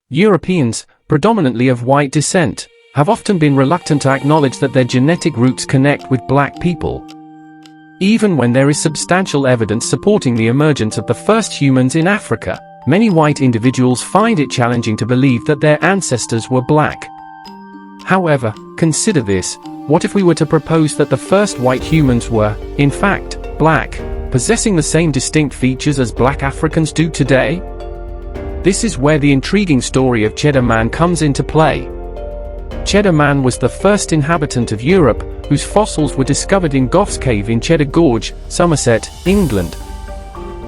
Europeans, predominantly of white descent, have often been reluctant to acknowledge that their genetic roots connect with black people. Even when there is substantial evidence supporting the emergence of the first humans in Africa, many white individuals find it challenging to believe that their ancestors were black. However, consider this: what if we were to propose that the first white humans were, in fact, black, possessing the same distinct features as black Africans do today? This is where the intriguing story of Cheddar Man comes into play. Cheddar Man was the first inhabitant of Europe, whose fossils were discovered in Goff's Cave in Cheddar Gorge, Somerset, England.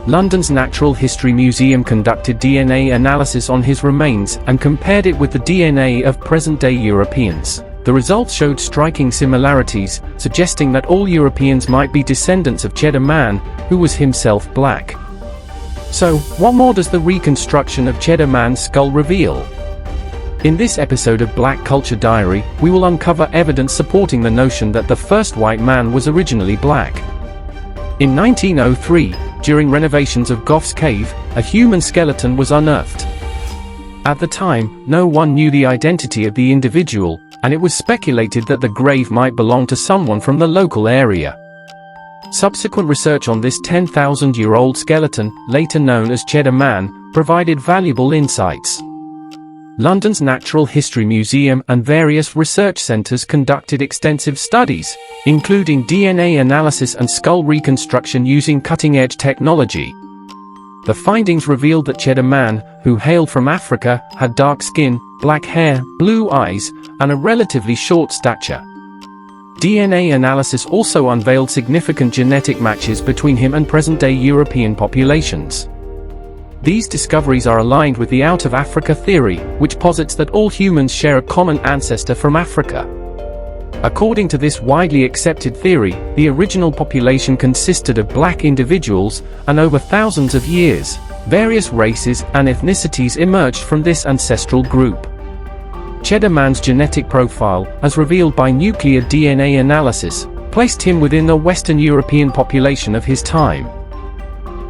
London's Natural History Museum conducted DNA analysis on his remains and compared it with the DNA of present-day Europeans. The results showed striking similarities, suggesting that all Europeans might be descendants of Cheddar Man, who was himself black. So, what more does the reconstruction of Cheddar Man's skull reveal? In this episode of Black Culture Diary, we will uncover evidence supporting the notion that the first white man was originally black. In 1903, during renovations of Goff's Cave, a human skeleton was unearthed. At the time, no one knew the identity of the individual, and it was speculated that the grave might belong to someone from the local area. Subsequent research on this 10,000-year-old skeleton, later known as Cheddar Man, provided valuable insights. London's Natural History Museum and various research centres conducted extensive studies, including DNA analysis and skull reconstruction using cutting-edge technology. The findings revealed that Cheddar Man, who hailed from Africa, had dark skin, black hair, blue eyes, and a relatively short stature. DNA analysis also unveiled significant genetic matches between him and present-day European populations. These discoveries are aligned with the Out of Africa theory, which posits that all humans share a common ancestor from Africa. According to this widely accepted theory, the original population consisted of black individuals, and over thousands of years, various races and ethnicities emerged from this ancestral group. Cheddar Man's genetic profile, as revealed by nuclear DNA analysis, placed him within the Western European population of his time.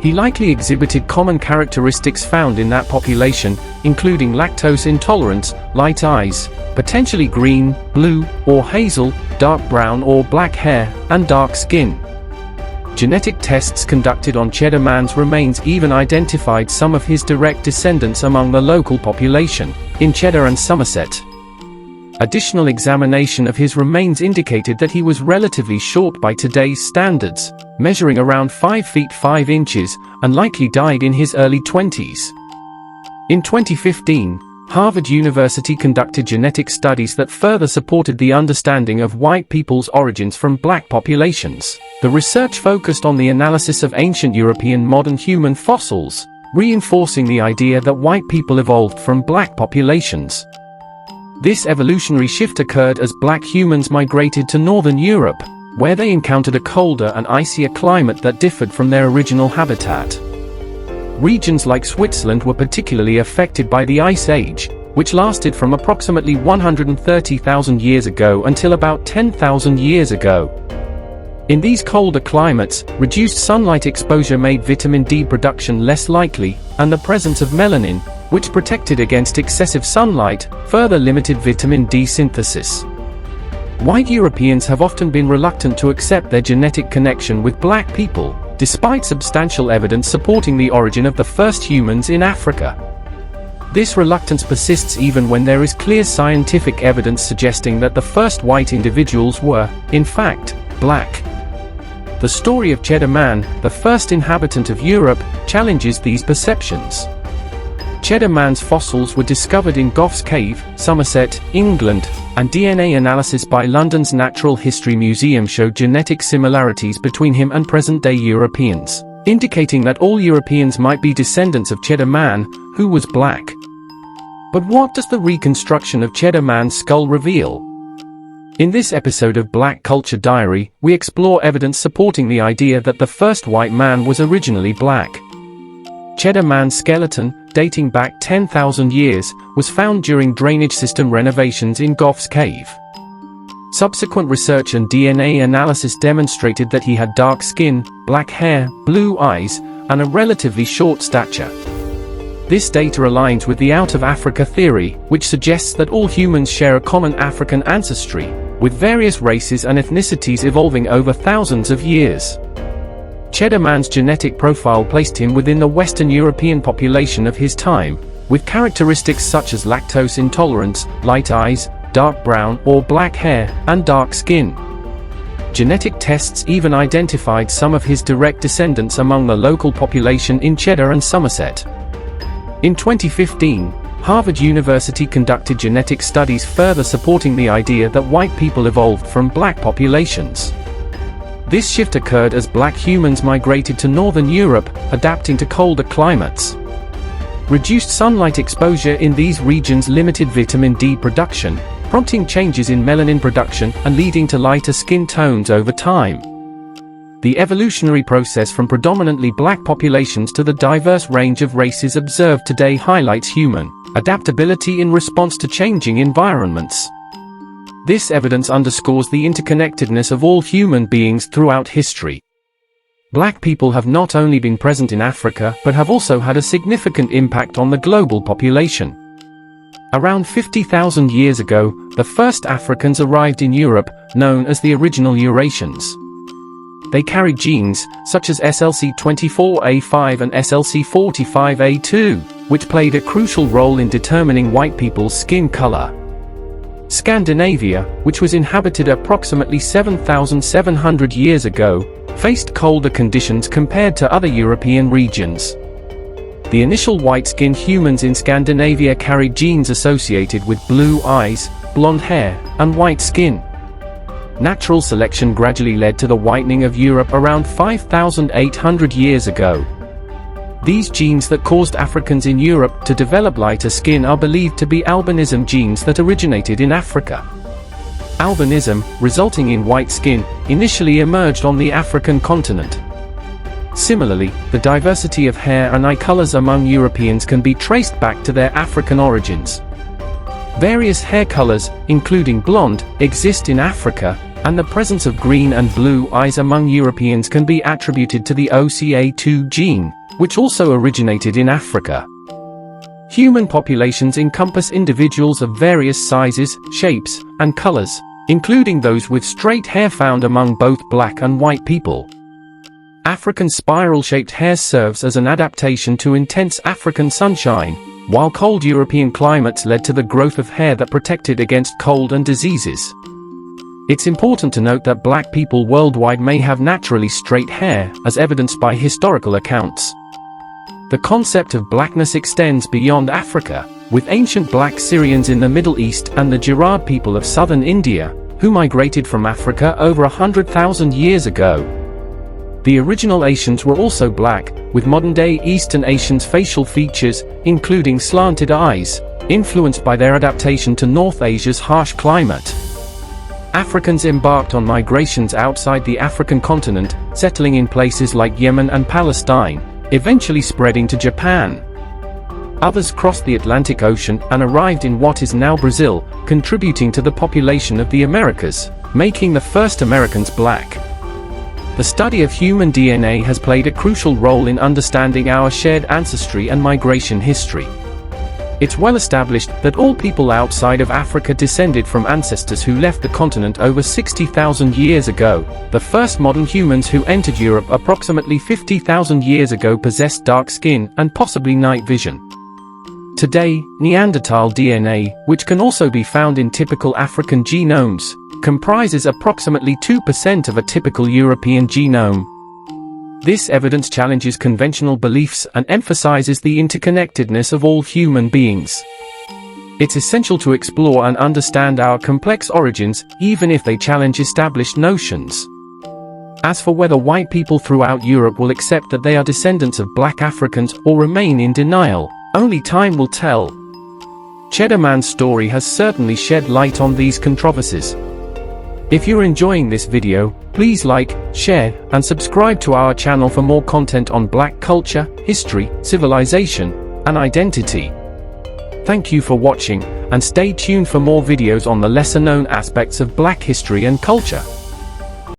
He likely exhibited common characteristics found in that population, including lactose intolerance, light eyes, potentially green, blue, or hazel, dark brown or black hair, and dark skin. Genetic tests conducted on Cheddar Man's remains even identified some of his direct descendants among the local population, in Cheddar and Somerset. Additional examination of his remains indicated that he was relatively short by today's standards, measuring around 5 feet 5 inches, and likely died in his early 20s. In 2015, Harvard University conducted genetic studies that further supported the understanding of white people's origins from black populations. The research focused on the analysis of ancient European modern human fossils, reinforcing the idea that white people evolved from black populations. This evolutionary shift occurred as black humans migrated to northern Europe, where they encountered a colder and icier climate that differed from their original habitat. Regions like Switzerland were particularly affected by the Ice Age, which lasted from approximately 130,000 years ago until about 10,000 years ago. In these colder climates, reduced sunlight exposure made vitamin D production less likely, and the presence of melanin, which protected against excessive sunlight, further limited vitamin D synthesis. White Europeans have often been reluctant to accept their genetic connection with black people, despite substantial evidence supporting the origin of the first humans in Africa. This reluctance persists even when there is clear scientific evidence suggesting that the first white individuals were, in fact, black. The story of Cheddar Man, the first inhabitant of Europe, challenges these perceptions. Cheddar Man's fossils were discovered in Goff's Cave, Somerset, England, and DNA analysis by London's Natural History Museum showed genetic similarities between him and present-day Europeans, indicating that all Europeans might be descendants of Cheddar Man, who was black. But what does the reconstruction of Cheddar Man's skull reveal? In this episode of Black Culture Diary, we explore evidence supporting the idea that the first white man was originally black. Cheddar Man's skeleton, dating back 10,000 years, was found during drainage system renovations in Goff's Cave. Subsequent research and DNA analysis demonstrated that he had dark skin, black hair, blue eyes, and a relatively short stature. This data aligns with the out of Africa theory, which suggests that all humans share a common African ancestry, with various races and ethnicities evolving over thousands of years. Cheddar Man's genetic profile placed him within the Western European population of his time, with characteristics such as lactose intolerance, light eyes, dark brown or black hair, and dark skin. Genetic tests even identified some of his direct descendants among the local population in Cheddar and Somerset. In 2015, Harvard University conducted genetic studies further supporting the idea that white people evolved from black populations. This shift occurred as black humans migrated to northern Europe, adapting to colder climates. Reduced sunlight exposure in these regions limited vitamin D production, prompting changes in melanin production and leading to lighter skin tones over time. The evolutionary process from predominantly black populations to the diverse range of races observed today highlights human adaptability in response to changing environments. This evidence underscores the interconnectedness of all human beings throughout history. Black people have not only been present in Africa but have also had a significant impact on the global population. Around 50,000 years ago, the first Africans arrived in Europe, known as the original Eurasians. They carried genes, such as SLC24A5 and SLC45A2, which played a crucial role in determining white people's skin color. Scandinavia, which was inhabited approximately 7,700 years ago, faced colder conditions compared to other European regions. The initial white-skinned humans in Scandinavia carried genes associated with blue eyes, blonde hair, and white skin. Natural selection gradually led to the whitening of Europe around 5,800 years ago. These genes that caused Africans in Europe to develop lighter skin are believed to be albinism genes that originated in Africa. Albinism, resulting in white skin, initially emerged on the African continent. Similarly, the diversity of hair and eye colors among Europeans can be traced back to their African origins. Various hair colors, including blonde, exist in Africa, and the presence of green and blue eyes among Europeans can be attributed to the OCA2 gene, which also originated in Africa. Human populations encompass individuals of various sizes, shapes, and colors, including those with straight hair found among both black and white people. African spiral-shaped hair serves as an adaptation to intense African sunshine, while cold European climates led to the growth of hair that protected against cold and diseases. It's important to note that black people worldwide may have naturally straight hair, as evidenced by historical accounts. The concept of blackness extends beyond Africa, with ancient black Syrians in the Middle East and the Girard people of southern India, who migrated from Africa over 100,000 years ago. The original Asians were also black, with modern-day Eastern Asians' facial features, including slanted eyes, influenced by their adaptation to North Asia's harsh climate. Africans embarked on migrations outside the African continent, settling in places like Yemen and Palestine, eventually spreading to Japan. Others crossed the Atlantic Ocean and arrived in what is now Brazil, contributing to the population of the Americas, making the first Americans black. The study of human DNA has played a crucial role in understanding our shared ancestry and migration history. It's well established that all people outside of Africa descended from ancestors who left the continent over 60,000 years ago. The first modern humans who entered Europe approximately 50,000 years ago possessed dark skin and possibly night vision. Today, Neanderthal DNA, which can also be found in typical African genomes, comprises approximately 2% of a typical European genome. This evidence challenges conventional beliefs and emphasizes the interconnectedness of all human beings. It's essential to explore and understand our complex origins, even if they challenge established notions. As for whether white people throughout Europe will accept that they are descendants of black Africans or remain in denial, only time will tell. Cheddar Man's story has certainly shed light on these controversies. If you're enjoying this video, please like, share, and subscribe to our channel for more content on black culture, history, civilization, and identity. Thank you for watching, and stay tuned for more videos on the lesser-known aspects of black history and culture.